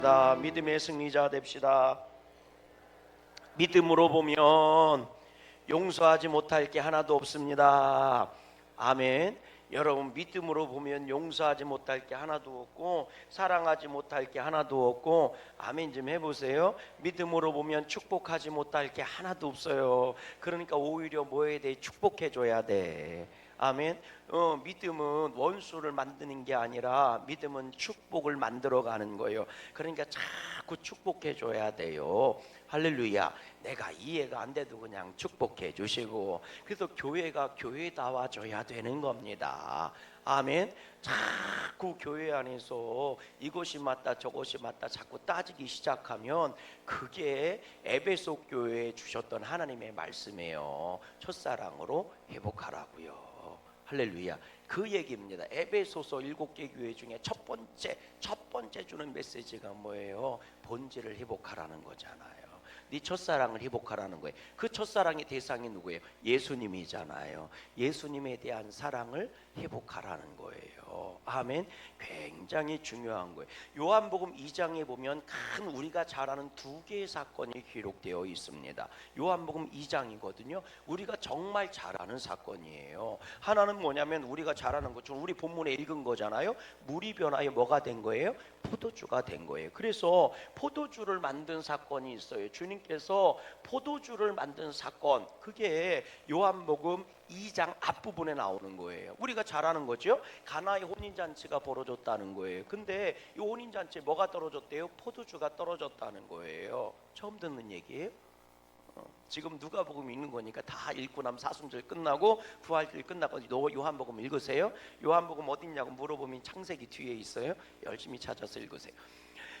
믿음의 승리자 됩시다. 믿음으로 보면 용서하지 못할 게 하나도 없습니다. 아멘. 여러분, 믿음으로 보면 용서하지 못할 게 하나도 없고 사랑하지 못할 게 하나도 없고, 아멘 좀 해보세요. 믿음으로 보면 축복하지 못할 게 하나도 없어요. 그러니까 오히려 뭐에 대해 축복해줘야 돼. 아멘. 믿음은 원수를 만드는 게 아니라 믿음은 축복을 만들어가는 거예요. 그러니까 자꾸 축복해줘야 돼요. 할렐루야. 내가 이해가 안 돼도 그냥 축복해 주시고, 그래서 교회가 교회다워져야 되는 겁니다. 아멘. 자꾸 교회 안에서 이것이 맞다 저것이 맞다 자꾸 따지기 시작하면 그게 에베소 교회에 주셨던 하나님의 말씀이에요. 첫사랑으로 회복하라고요. 할렐루야. 그 얘기입니다. 에베소서 7개 교회 중에 첫 번째 주는 메시지가 뭐예요? 본질을 회복하라는 거잖아요. 네 첫사랑을 회복하라는 거예요. 그 첫사랑의 대상이 누구예요? 예수님이잖아요. 예수님에 대한 사랑을 회복하라는 거예요. 아멘. 굉장히 중요한 거예요. 요한복음 2장에 보면 큰 우리가 잘 아는 두 개의 사건이 기록되어 있습니다. 요한복음 2장이거든요. 우리가 정말 잘 아는 사건이에요. 하나는 뭐냐면 우리가 잘 아는 것 중 우리 본문에 읽은 거잖아요. 물이 변하여 뭐가 된 거예요? 포도주가 된 거예요. 그래서 포도주를 만든 사건이 있어요. 주님께서 포도주를 만든 사건, 그게 요한복음 2장 앞부분에 나오는 거예요. 우리가 잘 아는 거죠. 가나의 혼인잔치가 벌어졌다는 거예요. 근데 이 혼인잔치에 뭐가 떨어졌대요? 포도주가 떨어졌다는 거예요. 처음 듣는 얘기예요. 지금 누가복음 읽는 거니까 다 읽고 나면 사순절 끝나고 부활절 끝나고 요한복음 읽으세요. 요한복음 어딨냐고 물어보면 창세기 뒤에 있어요. 열심히 찾아서 읽으세요.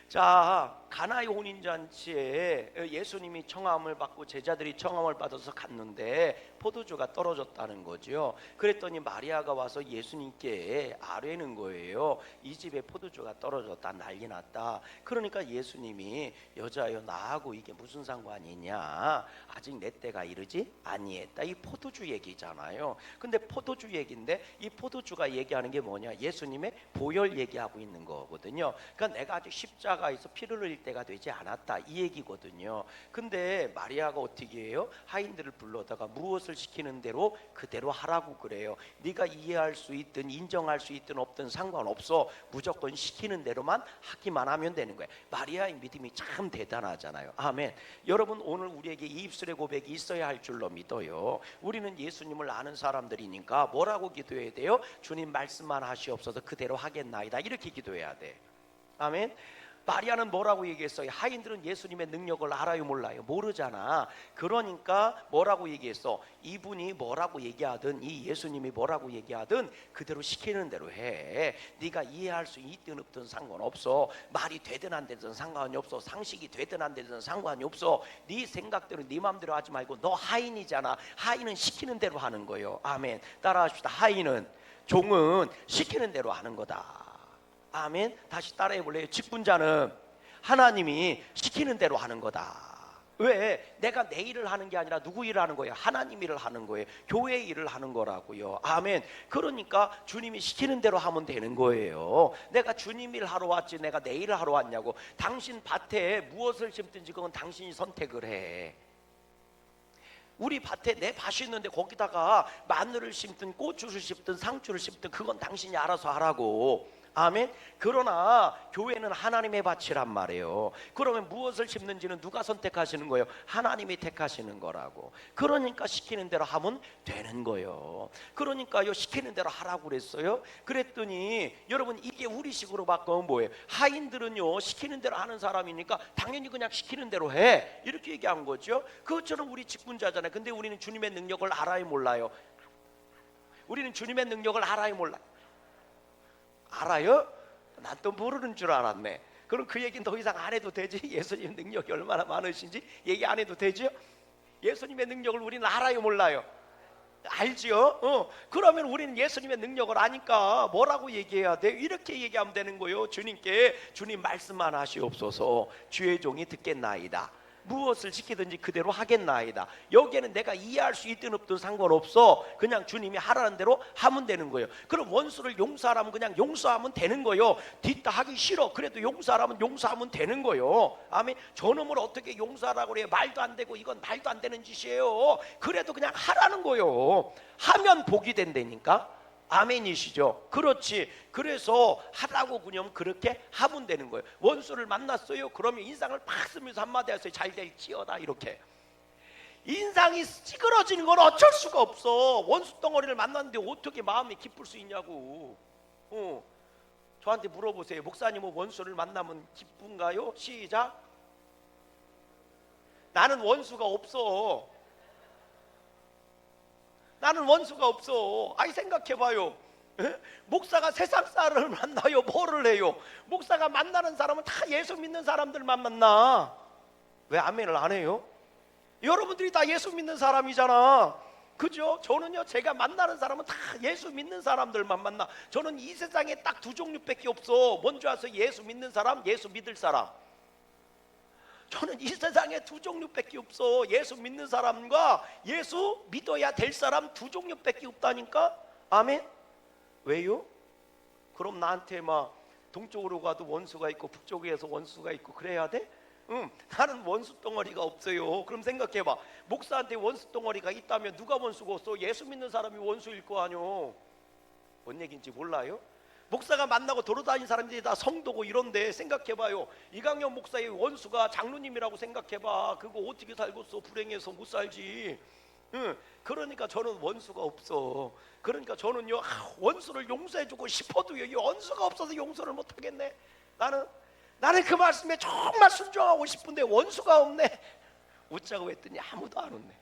자, 가나의 혼인잔치에 예수님이 청함을 받고 제자들이 청함을 받아서 갔는데 포도주가 떨어졌다는 거죠. 그랬더니 마리아가 와서 예수님께 아뢰는 거예요. 이 집에 포도주가 떨어졌다, 난리 났다. 그러니까 예수님이 여자여, 나하고 이게 무슨 상관이 있냐, 아직 내 때가 이르지 아니했다. 이 포도주 얘기잖아요. 근데 포도주 얘기인데 이 포도주가 얘기하는 게 뭐냐, 예수님의 보혈 얘기하고 있는 거거든요. 그러니까 내가 아직 십자가에서 피를 흘릴 때가 되지 않았다, 이 얘기거든요. 근데 마리아가 어떻게 해요? 하인들을 불러다가 무엇을 시키는 대로 그대로 하라고 그래요. 네가 이해할 수 있든 인정할 수 있든 없든 상관없어, 무조건 시키는 대로만 하기만 하면 되는 거예요. 마리아의 믿음이 참 대단하잖아요. 아멘. 여러분, 오늘 우리에게 이 입술의 고백이 있어야 할 줄로 믿어요. 우리는 예수님을 아는 사람들이니까 뭐라고 기도해야 돼요? 주님 말씀만 하시옵소서, 그대로 하겠나이다, 이렇게 기도해야 돼. 아멘. 마리아는 뭐라고 얘기했어요? 하인들은 예수님의 능력을 알아요 몰라요? 모르잖아. 그러니까 뭐라고 얘기했어? 이분이 뭐라고 얘기하든, 이 예수님이 뭐라고 얘기하든 그대로 시키는 대로 해. 네가 이해할 수 있든 없든 상관없어. 말이 되든 안 되든 상관이 없어. 상식이 되든 안 되든 상관이 없어. 네 생각대로 네 마음대로 하지 말고, 너 하인이잖아. 하인은 시키는 대로 하는 거예요. 아멘. 따라합시다. 하인은, 종은 시키는 대로 하는 거다. 아멘. 다시 따라해 볼래요? 직분자는 하나님이 시키는 대로 하는 거다. 왜? 내가 내 일을 하는 게 아니라 누구 일을 하는 거예요? 하나님 일을 하는 거예요. 교회 일을 하는 거라고요. 아멘. 그러니까 주님이 시키는 대로 하면 되는 거예요. 내가 주님 일 하러 왔지 내가 내 일을 하러 왔냐고. 당신 밭에 무엇을 심든지 그건 당신이 선택을 해. 우리 밭에 내 밭이 있는데 거기다가 마늘을 심든 고추를 심든 상추를 심든 그건 당신이 알아서 하라고. 아멘. 그러나 교회는 하나님의 밭이란 말이에요. 그러면 무엇을 심는지는 누가 선택하시는 거예요? 하나님이 택하시는 거라고. 그러니까 시키는 대로 하면 되는 거예요. 그러니까요, 시키는 대로 하라고 그랬어요. 그랬더니 여러분, 이게 우리식으로 바꾸면 뭐예요? 하인들은요, 시키는 대로 하는 사람이니까 당연히 그냥 시키는 대로 해, 이렇게 얘기한 거죠. 그것처럼 우리 직분자잖아요. 근데 우리는 주님의 능력을 알아요 몰라요? 우리는 주님의 능력을 알아요 몰라요? 알아요? 난 또 모르는 줄 알았네. 그럼 그 얘기는 더 이상 안 해도 되지? 예수님의 능력이 얼마나 많으신지 얘기 안 해도 되죠? 예수님의 능력을 우리는 알아요 몰라요? 알죠? 그러면 우리는 예수님의 능력을 아니까 뭐라고 얘기해야 돼? 이렇게 얘기하면 되는 거예요. 주님께, 주님 말씀만 하시옵소서, 주의 종이 듣겠나이다. 무엇을 시키든지 그대로 하겠나이다. 여기에는 내가 이해할 수 있든 없든 상관없어. 그냥 주님이 하라는 대로 하면 되는 거예요. 그럼 원수를 용서하라면 그냥 용서하면 되는 거예요. 뒤따 하기 싫어. 그래도 용서하라면 용서하면 되는 거예요. 아멘. 저놈을 어떻게 용서하라고 그래요? 말도 안 되고 이건 말도 안 되는 짓이에요. 그래도 그냥 하라는 거예요. 하면 복이 된다니까. 아멘이시죠? 그렇지. 그래서 하라고 그냥 그렇게 하면 되는 거예요. 원수를 만났어요. 그러면 인상을 팍 쓰면서 한마디 하세요. 잘 될지어다. 이렇게. 인상이 찌그러지는 건 어쩔 수가 없어. 원수 덩어리를 만났는데 어떻게 마음이 기쁠 수 있냐고. 저한테 물어보세요. 목사님은 원수를 만나면 기쁜가요? 시작. 나는 원수가 없어. 나는 원수가 없어. 아이 생각해봐요. 목사가 세상 사람을 만나요? 뭐를 해요? 목사가 만나는 사람은 다 예수 믿는 사람들만 만나. 왜 아멘을 안 해요? 여러분들이 다 예수 믿는 사람이잖아. 그죠? 저는요, 제가 만나는 사람은 다 예수 믿는 사람들만 만나. 저는 이 세상에 딱 두 종류밖에 없어. 뭔지 아세요? 예수 믿는 사람, 예수 믿을 사람. 저는 이 세상에 두 종류밖에 없어. 예수 믿는 사람과 예수 믿어야 될 사람 두 종류밖에 없다니까. 아멘. 왜요? 그럼 나한테 막 동쪽으로 가도 원수가 있고 북쪽에서 원수가 있고 그래야 돼? 나는 원수 덩어리가 없어요. 그럼 생각해봐. 목사한테 원수 덩어리가 있다면 누가 원수가 없어? 예수 믿는 사람이 원수일 거 아니요. 뭔 얘기인지 몰라요? 목사가 만나고 돌아다니는 사람들이 다 성도고 이런데 생각해봐요. 이강현 목사의 원수가 장로님이라고 생각해봐. 그거 어떻게 살겠어? 불행해서 못 살지. 그러니까 저는 원수가 없어. 그러니까 저는요, 원수를 용서해주고 싶어도요, 이 원수가 없어서 용서를 못 하겠네. 나는 그 말씀에 정말 순종하고 싶은데 원수가 없네. 웃자고 했더니 아무도 안 웃네.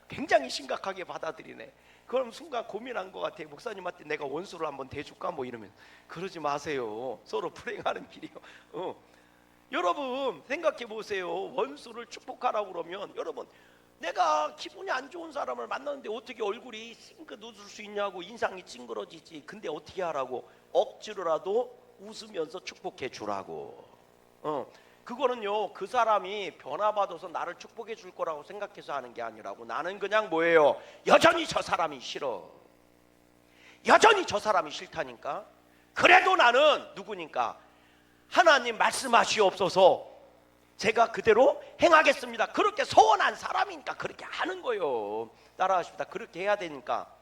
굉장히 심각하게 받아들이네. 그럼 순간 고민한 것 같아요. 목사님한테 내가 원수를 한번 대줄까? 뭐 이러면 그러지 마세요. 서로 불행하는 길이요. 여러분 생각해 보세요. 원수를 축복하라고 그러면 여러분, 내가 기분이 안 좋은 사람을 만났는데 어떻게 얼굴이 싱긋 웃을 수 있냐고. 인상이 찡그러지지. 근데 어떻게 하라고? 억지로라도 웃으면서 축복해 주라고. 그거는요, 그 사람이 변화받아서 나를 축복해 줄 거라고 생각해서 하는 게 아니라고. 나는 그냥 뭐예요? 여전히 저 사람이 싫어. 여전히 저 사람이 싫다니까. 그래도 나는 누구니까? 하나님 말씀하시옵소서. 제가 그대로 행하겠습니다. 그렇게 소원한 사람이니까 그렇게 하는 거예요. 따라하십니다. 그렇게 해야 되니까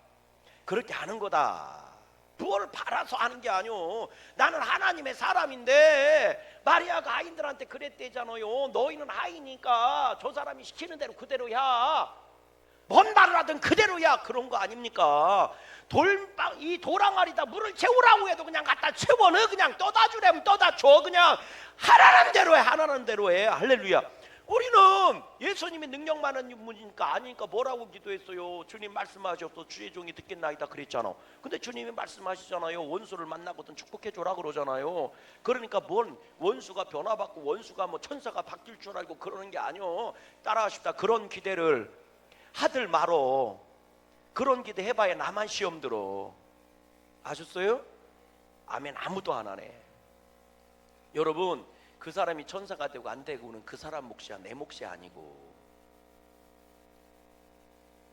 그렇게 하는 거다. 그거를 바라서 하는 게 아니오. 나는 하나님의 사람인데 마리아가 아이들한테 그랬대잖아요. 너희는 아이니까 저 사람이 시키는 대로 그대로야. 뭔 말을 하든 그대로야. 그런 거 아닙니까? 이 도랑아리다 물을 채우라고 해도 그냥 갖다 채워 넣어. 그냥 떠다 주려면 떠다 줘. 그냥 하라는 대로 해. 하라는 대로 해. 할렐루야. 우리는 예수님이 능력 많은 분이니까 아니니까 뭐라고 기도했어요? 주님 말씀하셨어. 주의 종이 듣겠나이다 그랬잖아. 근데 주님이 말씀하시잖아요. 원수를 만나거든 축복해 줘라 그러잖아요. 그러니까 뭔 원수가 변화받고 원수가 뭐 천사가 바뀔 줄 알고 그러는 게 아니요. 따라하십시다. 그런 기대를 하들 말어. 그런 기대 해봐야 나만 시험 들어. 아셨어요? 아멘. 아무도 안 하네. 여러분, 그 사람이 천사가 되고 안 되고는 그 사람 몫이야. 내 몫이 아니고.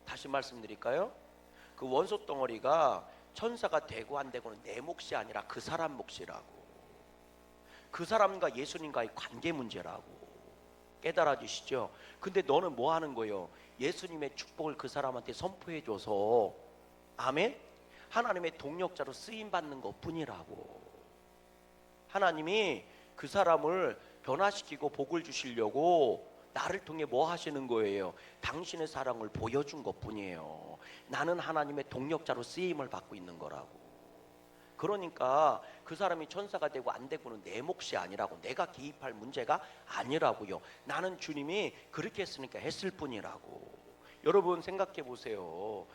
다시 말씀드릴까요? 그 원소 덩어리가 천사가 되고 안 되고는 내 몫이 아니라 그 사람 몫이라고. 그 사람과 예수님과의 관계 문제라고. 깨달아지시죠? 근데 너는 뭐 하는 거예요? 예수님의 축복을 그 사람한테 선포해줘서 아멘? 하나님의 동력자로 쓰임받는 것 뿐이라고. 하나님이 그 사람을 변화시키고 복을 주시려고 나를 통해 뭐 하시는 거예요? 당신의 사랑을 보여준 것 뿐이에요. 나는 하나님의 동력자로 쓰임을 받고 있는 거라고. 그러니까 그 사람이 천사가 되고 안 되고는 내 몫이 아니라고. 내가 개입할 문제가 아니라고요. 나는 주님이 그렇게 했으니까 했을 뿐이라고. 여러분 생각해 보세요.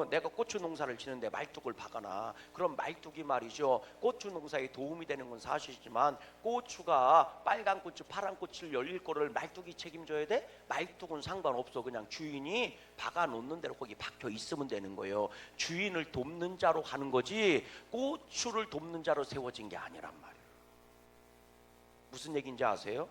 내가 고추 농사를 지는데 말뚝을 박아놔. 그럼 말뚝이 말이죠, 고추 농사에 도움이 되는 건 사실이지만 고추가 빨간 고추 파란 고추를 열릴 거를 말뚝이 책임져야 돼? 말뚝은 상관없어. 그냥 주인이 박아 놓는 대로 거기 박혀 있으면 되는 거예요. 주인을 돕는 자로 하는 거지 고추를 돕는 자로 세워진 게 아니란 말이에요. 무슨 얘기인지 아세요?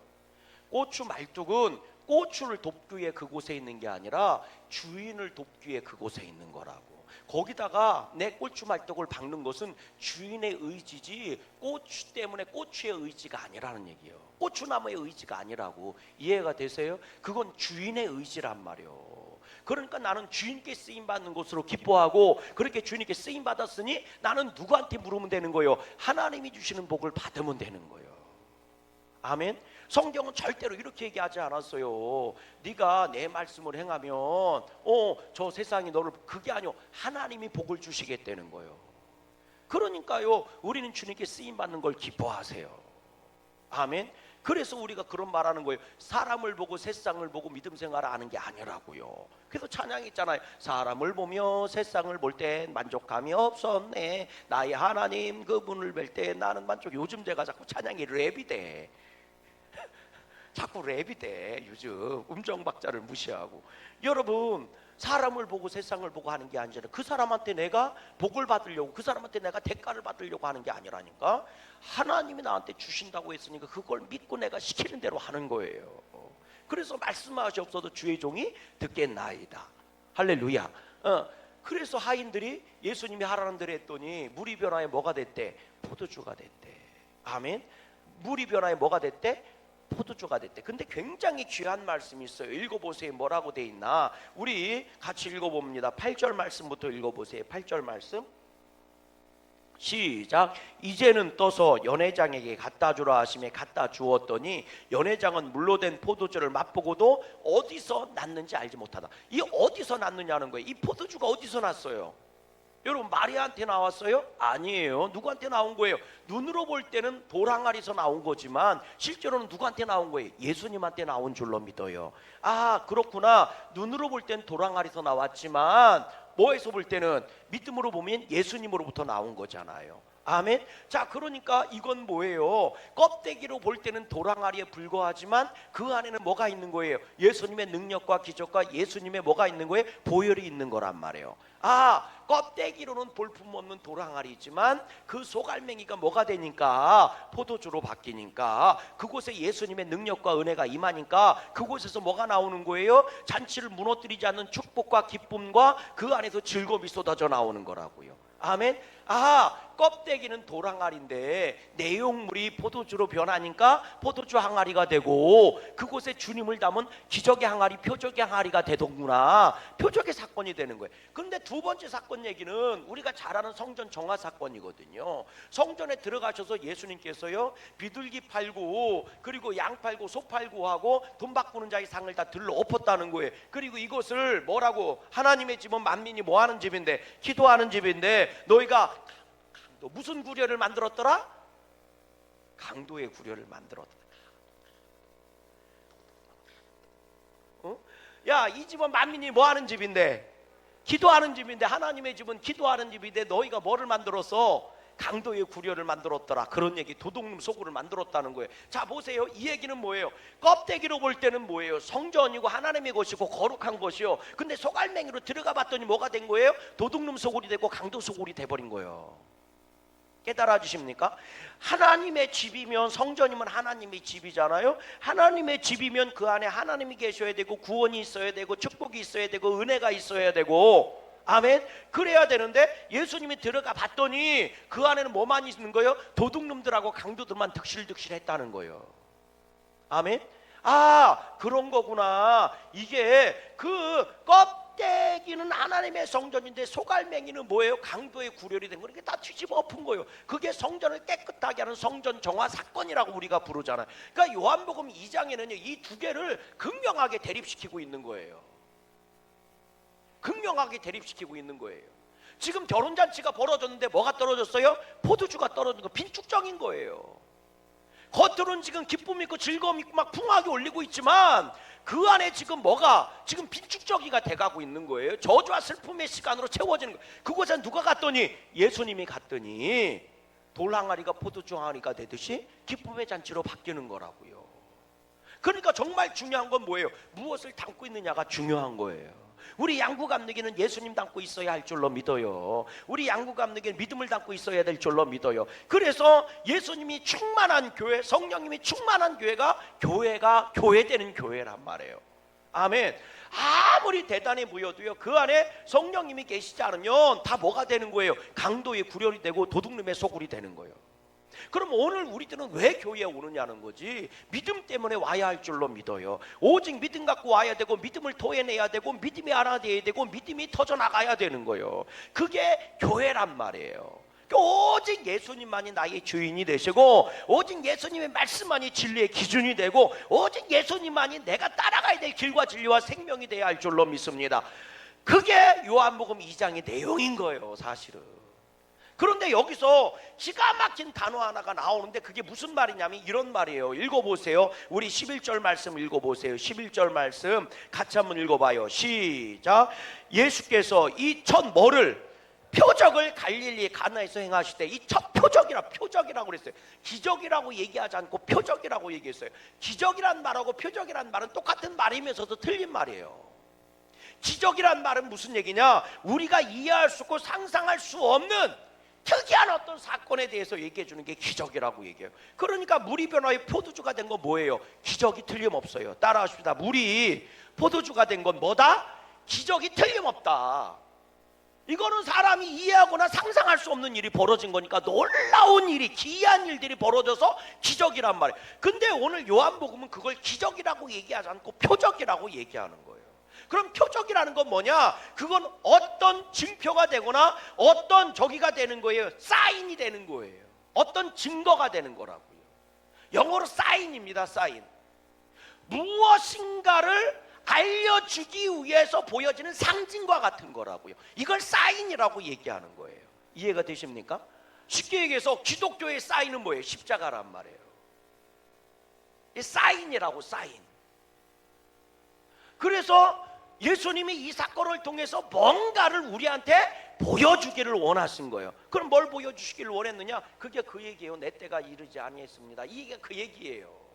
고추 말뚝은 고추를 돕기 위해 그곳에 있는 게 아니라 주인을 돕기 위해 그곳에 있는 거라고. 거기다가 내 고추 말뚝을 박는 것은 주인의 의지지 고추 때문에 고추의 의지가 아니라는 얘기예요. 고추나무의 의지가 아니라고. 이해가 되세요? 그건 주인의 의지란 말이에요. 그러니까 나는 주인께 쓰임받는 것으로 기뻐하고, 그렇게 주인께 쓰임받았으니 나는 누구한테 물으면 되는 거예요? 하나님이 주시는 복을 받으면 되는 거예요. 아멘. 성경은 절대로 이렇게 얘기하지 않았어요. 네가 내 말씀을 행하면 저 세상이 너를, 그게 아니요, 하나님이 복을 주시겠다는 거예요. 그러니까요, 우리는 주님께 쓰임받는 걸 기뻐하세요. 아멘. 그래서 우리가 그런 말하는 거예요. 사람을 보고 세상을 보고 믿음 생활을 하는 게 아니라고요. 그래서 찬양이 있잖아요. 사람을 보며 세상을 볼 때 만족감이 없었네. 나의 하나님 그분을 뵐 때 나는 만족. 요즘 제가 자꾸 찬양이 랩이 돼. 자꾸 랩이 돼. 요즘 음정박자를 무시하고. 여러분, 사람을 보고 세상을 보고 하는 게 아니잖아요. 그 사람한테 내가 복을 받으려고, 그 사람한테 내가 대가를 받으려고 하는 게 아니라니까. 하나님이 나한테 주신다고 했으니까 그걸 믿고 내가 시키는 대로 하는 거예요. 그래서 말씀하시옵소서 주의 종이 듣겠나이다. 할렐루야. 그래서 하인들이 예수님이 하라는 대로 했더니 물이 변화에 뭐가 됐대? 포도주가 됐대. 아멘. 물이 변화에 뭐가 됐대? 포도주가 됐대. 근데 굉장히 귀한 말씀이 있어요. 읽어보세요. 뭐라고 돼 있나? 우리 같이 읽어봅니다. 8절 말씀부터 읽어보세요. 8절 말씀 시작. 이제는 떠서 연회장에게 갖다 주라 하시매 갖다 주었더니 연회장은 물로 된 포도주를 맛보고도 어디서 났는지 알지 못하다. 이 어디서 났느냐는 거예요. 이 포도주가 어디서 났어요? 여러분, 마리아한테 나왔어요? 아니에요. 누구한테 나온 거예요? 눈으로 볼 때는 돌항아리에서 나온 거지만 실제로는 누구한테 나온 거예요? 예수님한테 나온 줄로 믿어요. 아, 그렇구나. 눈으로 볼 때는 돌항아리에서 나왔지만 뭐에서 볼 때는, 믿음으로 보면 예수님으로부터 나온 거잖아요. 아멘. 자, 그러니까 이건 뭐예요? 껍데기로 볼 때는 돌항아리에 불과하지만 그 안에는 뭐가 있는 거예요? 예수님의 능력과 기적과 예수님의 뭐가 있는 거예요? 보혈이 있는 거란 말이에요. 아, 껍데기로는 볼품없는 돌항아리지만 그 속알맹이가 뭐가 되니까? 포도주로 바뀌니까 그곳에 예수님의 능력과 은혜가 임하니까 그곳에서 뭐가 나오는 거예요? 잔치를 무너뜨리지 않는 축복과 기쁨과 그 안에서 즐거움이 쏟아져 나오는 거라고요. 아멘. 아, 껍데기는 돌항아리인데 내용물이 포도주로 변하니까 포도주 항아리가 되고 그곳에 주님을 담은 기적의 항아리, 표적의 항아리가 되더구나. 표적의 사건이 되는 거예요. 그런데 두 번째 사건 얘기는 우리가 잘 아는 성전 정화 사건이거든요. 성전에 들어가셔서 예수님께서요, 비둘기 팔고 그리고 양 팔고 소 팔고 하고 돈 바꾸는 자의 상을 다 들러 엎었다는 거예요. 그리고 이것을 뭐라고? 하나님의 집은 만민이 뭐 하는 집인데? 기도하는 집인데 너희가 무슨 구려를 만들었더라? 강도의 구려를 만들었다. 야, 이 집은 만민이 뭐 하는 집인데? 기도하는 집인데, 하나님의 집은 기도하는 집인데 너희가 뭐를 만들었어? 강도의 구려를 만들었더라. 그런 얘기, 도둑놈 소굴을 만들었다는 거예요. 자, 보세요. 이 얘기는 뭐예요? 껍데기로 볼 때는 뭐예요? 성전이고 하나님의 것이고 거룩한 것이요. 근데 속알맹이로 들어가 봤더니 뭐가 된 거예요? 도둑놈 소굴이 되고 강도 소굴이 돼버린 거예요. 깨달아 주십니까? 하나님의 집이면, 성전이면 하나님의 집이잖아요. 하나님의 집이면 그 안에 하나님이 계셔야 되고 구원이 있어야 되고 축복이 있어야 되고 은혜가 있어야 되고, 아멘. 그래야 되는데 예수님이 들어가 봤더니 그 안에는 뭐만 있는 거예요? 도둑놈들하고 강도들만 득실득실 했다는 거예요. 아멘. 아, 그런 거구나. 이게 그 껍데기는 하나님의 성전인데 속알맹이는 뭐예요? 강도의 구렬이 된 거니까 다 뒤집어 엎은 거예요. 그게 성전을 깨끗하게 하는 성전 정화 사건이라고 우리가 부르잖아요. 그러니까 요한복음 2장에는요 이 두 개를 극명하게 대립시키고 있는 거예요. 극명하게 대립시키고 있는 거예요. 지금 결혼잔치가 벌어졌는데 뭐가 떨어졌어요? 포도주가 떨어진 거, 빈축적인 거예요. 겉으로는 지금 기쁨 있고 즐거움 있고 막 풍하게 올리고 있지만 그 안에 지금 뭐가 지금 빈축적이가 돼가고 있는 거예요. 저주와 슬픔의 시간으로 채워지는 거예요. 그곳에 누가 갔더니 예수님이 갔더니 돌항아리가 포도주 항아리가 되듯이 기쁨의 잔치로 바뀌는 거라고요. 그러니까 정말 중요한 건 뭐예요? 무엇을 담고 있느냐가 중요한 거예요. 우리 양구 감독이는 예수님 닮고 있어야 할 줄로 믿어요. 우리 양구 감독이는 믿음을 닮고 있어야 될 줄로 믿어요. 그래서 예수님이 충만한 교회, 성령님이 충만한 교회가 교회되는 교회란 말이에요. 아멘. 아무리 대단해 보여도요, 그 안에 성령님이 계시지 않으면 다 뭐가 되는 거예요? 강도의 구렬이 되고 도둑놈의 소굴이 되는 거예요. 그럼 오늘 우리들은 왜 교회에 오느냐는 거지. 믿음 때문에 와야 할 줄로 믿어요. 오직 믿음 갖고 와야 되고, 믿음을 토해내야 되고, 믿음이 하나 돼야 되고, 믿음이 터져나가야 되는 거예요. 그게 교회란 말이에요. 오직 예수님만이 나의 주인이 되시고, 오직 예수님의 말씀만이 진리의 기준이 되고, 오직 예수님만이 내가 따라가야 될 길과 진리와 생명이 되어야 할 줄로 믿습니다. 그게 요한복음 2장의 내용인 거예요, 사실은. 그런데 여기서 기가 막힌 단어 하나가 나오는데 그게 무슨 말이냐면 이런 말이에요. 읽어보세요. 우리 11절 말씀 읽어보세요. 11절 말씀 같이 한번 읽어봐요. 시작. 예수께서 이 첫 뭐를, 표적을 갈릴리 가나에서 행하실 때, 이 첫 표적이라고 그랬어요. 기적이라고 얘기하지 않고 표적이라고 얘기했어요. 기적이란 말하고 표적이란 말은 똑같은 말이면서도 틀린 말이에요. 기적이란 말은 무슨 얘기냐? 우리가 이해할 수 없고 상상할 수 없는 특이한 어떤 사건에 대해서 얘기해 주는 게 기적이라고 얘기해요. 그러니까 물이 변화의 포도주가 된 건 뭐예요? 기적이 틀림없어요. 따라하십시다. 물이 포도주가 된 건 뭐다? 기적이 틀림없다. 이거는 사람이 이해하거나 상상할 수 없는 일이 벌어진 거니까 놀라운 일이, 기이한 일들이 벌어져서 기적이란 말이에요. 근데 오늘 요한복음은 그걸 기적이라고 얘기하지 않고 표적이라고 얘기하는 거예요. 그럼 표적이라는 건 뭐냐? 그건 어떤 증표가 되거나 어떤 저기가 되는 거예요. 사인이 되는 거예요. 어떤 증거가 되는 거라고요. 영어로 사인입니다. 사인. 무엇인가를 알려주기 위해서 보여지는 상징과 같은 거라고요. 이걸 사인이라고 얘기하는 거예요. 이해가 되십니까? 쉽게 얘기해서 기독교의 사인은 뭐예요? 십자가란 말이에요. 이 사인이라고, 사인. 그래서 예수님이 이 사건을 통해서 뭔가를 우리한테 보여주기를 원하신 거예요. 그럼 뭘 보여주시기를 원했느냐? 그게 그 얘기예요. 내 때가 이르지 아니했습니다. 이게 그 얘기예요.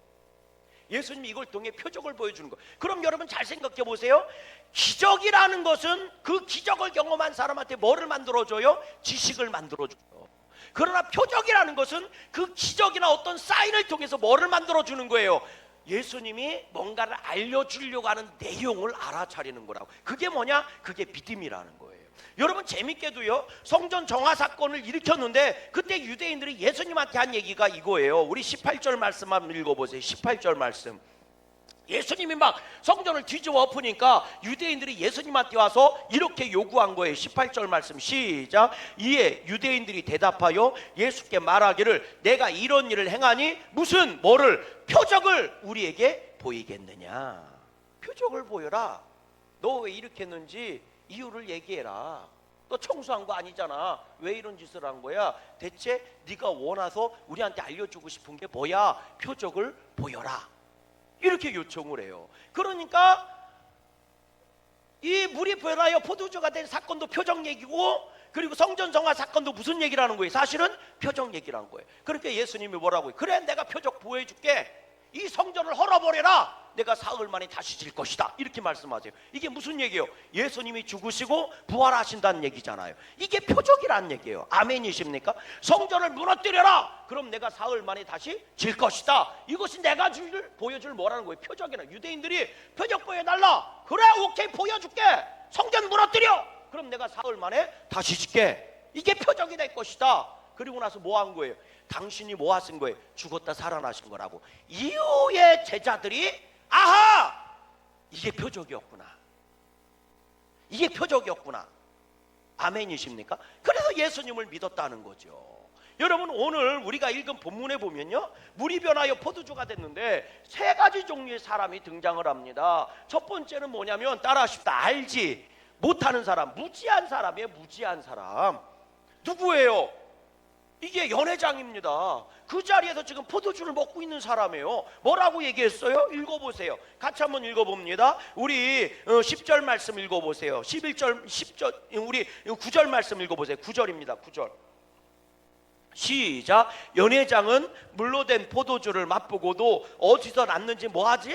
예수님이 이걸 통해 표적을 보여주는 거예요. 그럼 여러분 잘 생각해 보세요. 기적이라는 것은 그 기적을 경험한 사람한테 뭐를 만들어줘요? 지식을 만들어줘요. 그러나 표적이라는 것은 그 기적이나 어떤 사인을 통해서 뭐를 만들어주는 거예요? 예수님이 뭔가를 알려주려고 하는 내용을 알아차리는 거라고. 그게 뭐냐? 그게 믿음이라는 거예요. 여러분 재밌게도요, 성전 정화 사건을 일으켰는데 그때 유대인들이 예수님한테 한 얘기가 이거예요. 우리 18절 말씀 한번 읽어보세요. 18절 말씀. 예수님이 막 성전을 뒤집어 엎으니까 유대인들이 예수님한테 와서 이렇게 요구한 거예요. 18절 말씀 시작. 이에 유대인들이 대답하여 예수께 말하기를 내가 이런 일을 행하니 무슨 뭐를, 표적을 우리에게 보이겠느냐. 표적을 보여라. 너 왜 이렇게 했는지 이유를 얘기해라. 너 청소한 거 아니잖아. 왜 이런 짓을 한 거야? 대체 네가 원해서 우리한테 알려주고 싶은 게 뭐야? 표적을 보여라. 이렇게 요청을 해요. 그러니까 이 물이 변하여 포도주가 된 사건도 표적 얘기고, 그리고 성전 정화 사건도 무슨 얘기라는 거예요? 사실은 표적 얘기라는 거예요. 그러니까 예수님이 뭐라고 해요? 그래, 내가 표적 보여줄게. 이 성전을 헐어버려라. 내가 사흘 만에 다시 질 것이다. 이렇게 말씀하세요. 이게 무슨 얘기예요? 예수님이 죽으시고 부활하신다는 얘기잖아요. 이게 표적이라는 얘기예요. 아멘이십니까? 성전을 무너뜨려라. 그럼 내가 사흘 만에 다시 질 것이다. 이것이 내가 보여줄 뭐라는 거예요? 표적이라. 유대인들이 표적 보여달라. 그래, 오케이, 보여줄게. 성전 무너뜨려. 그럼 내가 사흘 만에 다시 짓게. 이게 표적이 될 것이다. 그리고 나서 뭐 한 거예요? 당신이 뭐 하신 거예요? 죽었다 살아나신 거라고. 이후에 제자들이 아하! 이게 표적이었구나. 이게 표적이었구나. 아멘이십니까? 그래서 예수님을 믿었다는 거죠. 여러분, 오늘 우리가 읽은 본문에 보면요, 물이 변하여 포도주가 됐는데 세 가지 종류의 사람이 등장을 합니다. 첫 번째는 뭐냐면, 따라하십시다. 알지 못하는 사람, 무지한 사람이에요. 무지한 사람. 누구예요? 이게 연회장입니다. 그 자리에서 지금 포도주를 먹고 있는 사람이에요. 뭐라고 얘기했어요? 읽어보세요. 같이 한번 읽어봅니다. 우리 10절 말씀 읽어보세요. 11절, 10절, 우리 9절 말씀 읽어보세요. 9절입니다. 9절. 시작. 연회장은 물로 된 포도주를 맛보고도 어디서 났는지 뭐하지?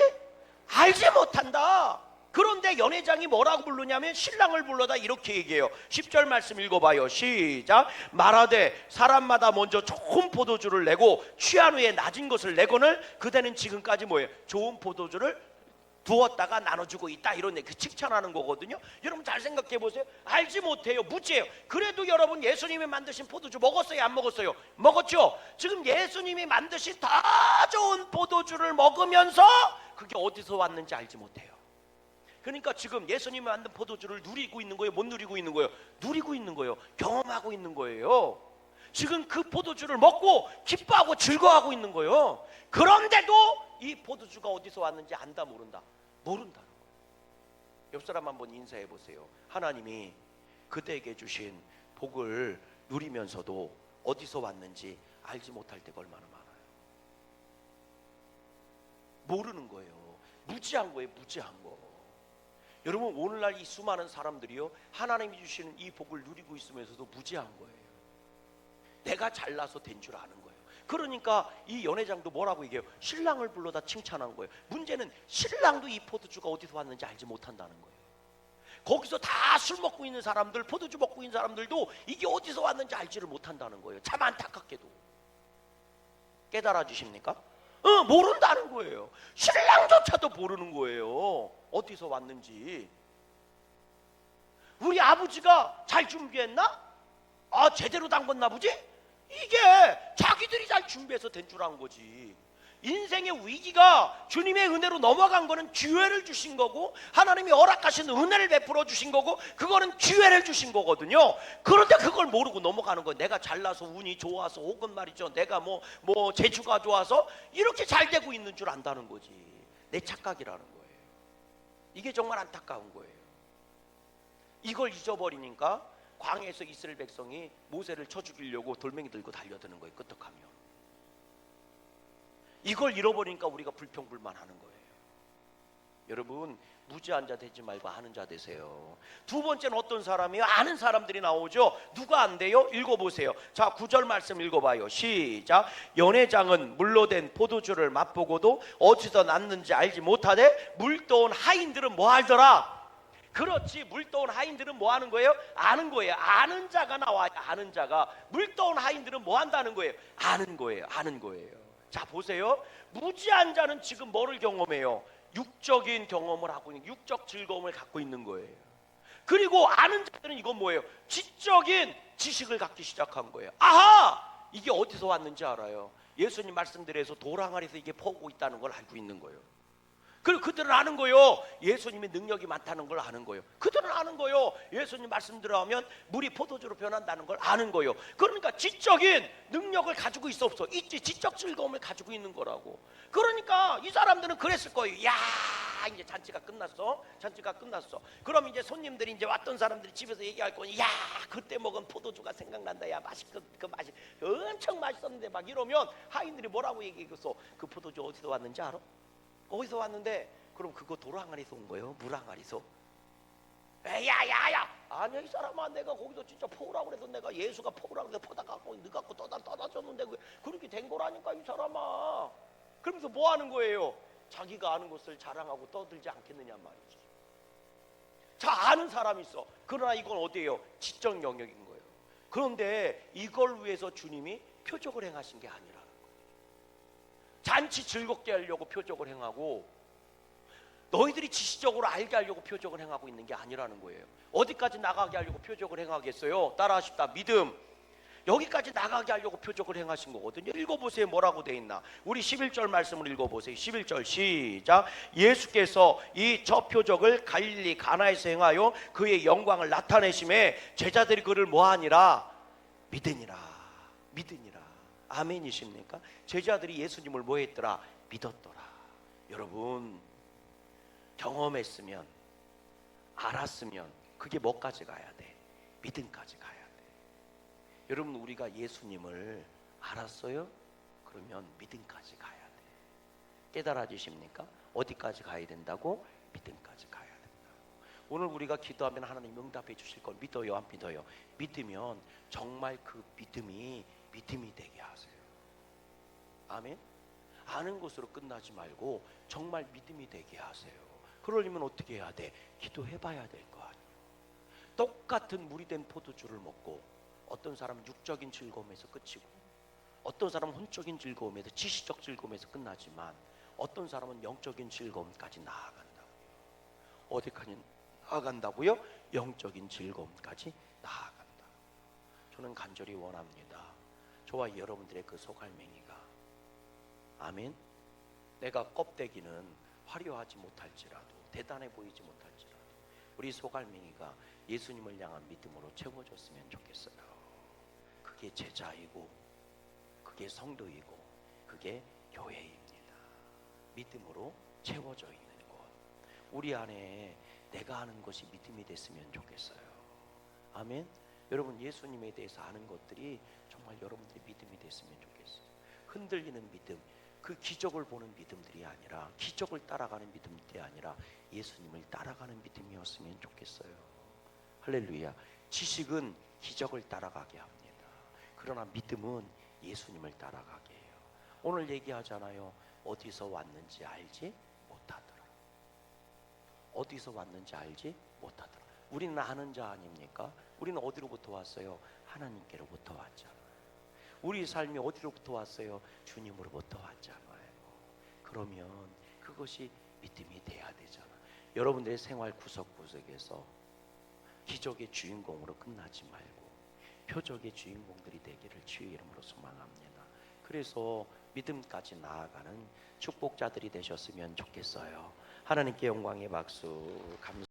알지 못한다. 그런데 연회장이 뭐라고 부르냐면 신랑을 불러다 이렇게 얘기해요. 10절 말씀 읽어봐요. 시작. 말하되 사람마다 먼저 좋은 포도주를 내고 취한 후에 낮은 것을 내거늘 그대는 지금까지 뭐예요? 좋은 포도주를 두었다가 나눠주고 있다. 이런 그 칭찬하는 거거든요. 여러분 잘 생각해 보세요. 알지 못해요. 무지해요. 그래도 여러분 예수님이 만드신 포도주 먹었어요? 안 먹었어요? 먹었죠. 지금 예수님이 만드신 더 좋은 포도주를 먹으면서 그게 어디서 왔는지 알지 못해요. 그러니까 지금 예수님이 만든 포도주를 누리고 있는 거예요? 못 누리고 있는 거예요? 누리고 있는 거예요. 경험하고 있는 거예요. 지금 그 포도주를 먹고 기뻐하고 즐거워하고 있는 거예요. 그런데도 이 포도주가 어디서 왔는지 안다 모른다? 모른다는 거예요. 옆 사람 한번 인사해 보세요. 하나님이 그대에게 주신 복을 누리면서도 어디서 왔는지 알지 못할 때가 얼마나 많아요. 모르는 거예요. 무지한 거예요. 무지한 거. 여러분 오늘날 이 수많은 사람들이요 하나님이 주시는 이 복을 누리고 있으면서도 무지한 거예요. 내가 잘나서 된 줄 아는 거예요. 그러니까 이 연회장도 뭐라고 얘기해요? 신랑을 불러다 칭찬한 거예요. 문제는 신랑도 이 포도주가 어디서 왔는지 알지 못한다는 거예요. 거기서 다 술 먹고 있는 사람들, 포도주 먹고 있는 사람들도 이게 어디서 왔는지 알지를 못한다는 거예요. 참 안타깝게도. 깨달아 주십니까? 모른다는 거예요. 신랑조차도 모르는 거예요. 어디서 왔는지. 우리 아버지가 잘 준비했나? 제대로 담궜나 보지? 이게 자기들이 잘 준비해서 된 줄 안 거지. 인생의 위기가 주님의 은혜로 넘어간 거는 기회를 주신 거고 하나님이 허락하신 은혜를 베풀어 주신 거고 그거는 기회를 주신 거거든요. 그런데 그걸 모르고 넘어가는 거예요. 내가 잘나서 운이 좋아서 혹은 말이죠 내가 뭐 재주가 좋아서 이렇게 잘 되고 있는 줄 안다는 거지. 내 착각이라는 거예요. 이게 정말 안타까운 거예요. 이걸 잊어버리니까 광야에서 이스라엘 백성이 모세를 쳐 죽이려고 돌멩이 들고 달려드는 거예요. 끄떡하면. 이걸 잃어버리니까 우리가 불평불만하는 거예요. 여러분 무지한 자 되지 말고 아는 자 되세요. 두 번째는 어떤 사람이에요? 아는 사람들이 나오죠. 누가 안 돼요? 읽어보세요. 자 9절 말씀 읽어봐요. 시작. 연회장은 물로 된 포도주를 맛보고도 어디서 났는지 알지 못하되 물떠온 하인들은 뭐 하더라? 그렇지. 물떠온 하인들은 뭐 하는 거예요? 아는 거예요. 아는 자가 나와요. 아는 자가. 물떠온 하인들은 뭐 한다는 거예요? 아는 거예요. 아는 거예요. 자 보세요. 무지한 자는 지금 뭐를 경험해요? 육적인 경험을 하고 있는, 육적 즐거움을 갖고 있는 거예요. 그리고 아는 자들은 이건 뭐예요? 지적인 지식을 갖기 시작한 거예요. 아하! 이게 어디서 왔는지 알아요. 예수님 말씀대로해서 돌 항아리에서 이게 퍼오고 있다는 걸 알고 있는 거예요. 그리고 그들은 아는 거예요. 예수님의 능력이 많다는 걸 아는 거예요. 그들은 아는 거예요. 예수님 말씀대로 하면 물이 포도주로 변한다는 걸 아는 거예요. 그러니까 지적인 능력을 가지고 있어 없어? 있지. 지적 즐거움을 가지고 있는 거라고. 그러니까 이 사람들은 그랬을 거예요. 야 이제 잔치가 끝났어. 잔치가 끝났어. 그럼 이제 손님들이 이제 왔던 사람들이 집에서 얘기할 거니 야 그때 먹은 포도주가 생각난다. 야 그 맛이 엄청 맛있었는데 막 이러면 하인들이 뭐라고 얘기했어? 그 포도주 어디서 왔는지 알아? 어디서 왔는데? 그럼 그거 돌 항아리에서 온 거예요? 물 항아리에서? 야야야 아니야 이 사람아 내가 거기서 진짜 포우라고 그래서 내가 예수가 포우라고 해서 포다 갖고 너 갖고 떠다 줬는데 그렇게 된 거라니까 이 사람아. 그러면서 뭐 하는 거예요? 자기가 아는 것을 자랑하고 떠들지 않겠느냐 말이지. 자 아는 사람이 있어. 그러나 이건 어디예요? 지적 영역인 거예요. 그런데 이걸 위해서 주님이 표적을 행하신 게 아니라 잔치 즐겁게 하려고 표적을 행하고 너희들이 지시적으로 알게 하려고 표적을 행하고 있는 게 아니라는 거예요. 어디까지 나가게 하려고 표적을 행하겠어요? 따라하십다. 믿음. 여기까지 나가게 하려고 표적을 행하신 거거든요. 읽어보세요. 뭐라고 돼 있나? 우리 11절 말씀을 읽어보세요. 11절 시작. 예수께서 이 저 표적을 갈릴리 가나에서 행하여 그의 영광을 나타내심에 제자들이 그를 뭐하니라? 믿으니라. 믿으니라. 아멘이십니까? 제자들이 예수님을 뭐 했더라? 믿었더라. 여러분 경험했으면 알았으면 그게 뭐까지 가야 돼? 믿음까지 가야 돼. 여러분 우리가 예수님을 알았어요? 그러면 믿음까지 가야 돼. 깨달아지십니까? 어디까지 가야 된다고? 믿음까지 가야 된다고. 오늘 우리가 기도하면 하나님 응답해 주실 걸 믿어요? 안 믿어요? 믿으면 정말 그 믿음이 되게 하세요. 아멘. 아는 것으로 끝나지 말고 정말 믿음이 되게 하세요. 그러려면 어떻게 해야 돼? 기도해봐야 될 거 아니에요. 똑같은 물이 된 포도주를 먹고 어떤 사람은 육적인 즐거움에서 끝이고 어떤 사람은 혼적인 즐거움에서 지시적 즐거움에서 끝나지만 어떤 사람은 영적인 즐거움까지 나아간다고요. 어디까지 나아간다고요? 영적인 즐거움까지 나아간다. 저는 간절히 원합니다. 저와 여러분들의 그 소갈맹이가, 아멘, 내가 껍데기는 화려하지 못할지라도, 대단해 보이지 못할지라도 우리 소갈맹이가 예수님을 향한 믿음으로 채워졌으면 좋겠어요. 그게 제자이고 그게 성도이고 그게 교회입니다. 믿음으로 채워져 있는 것. 우리 안에 내가 아는 것이 믿음이 됐으면 좋겠어요. 아멘. 여러분, 예수님에 대해서 아는 것들이 정말 여러분들의 믿음이 됐으면 좋겠어요. 흔들리는 믿음, 그 기적을 보는 믿음들이 아니라, 기적을 따라가는 믿음들이 아니라 예수님을 따라가는 믿음이었으면 좋겠어요. 할렐루야. 지식은 기적을 따라가게 합니다. 그러나 믿음은 예수님을 따라가게 해요. 오늘 얘기하잖아요. 어디서 왔는지 알지 못하더라. 어디서 왔는지 알지 못하더라. 우리는 아는 자 아닙니까? 우리는 어디로부터 왔어요? 하나님께로부터 왔잖아요. 우리 삶이 어디로부터 왔어요? 주님으로부터 왔잖아요. 그러면 그것이 믿음이 돼야 되잖아. 여러분들의 생활 구석구석에서 기적의 주인공으로 끝나지 말고 표적의 주인공들이 되기를 주의 이름으로 소망합니다. 그래서 믿음까지 나아가는 축복자들이 되셨으면 좋겠어요. 하나님께 영광의 박수 감사.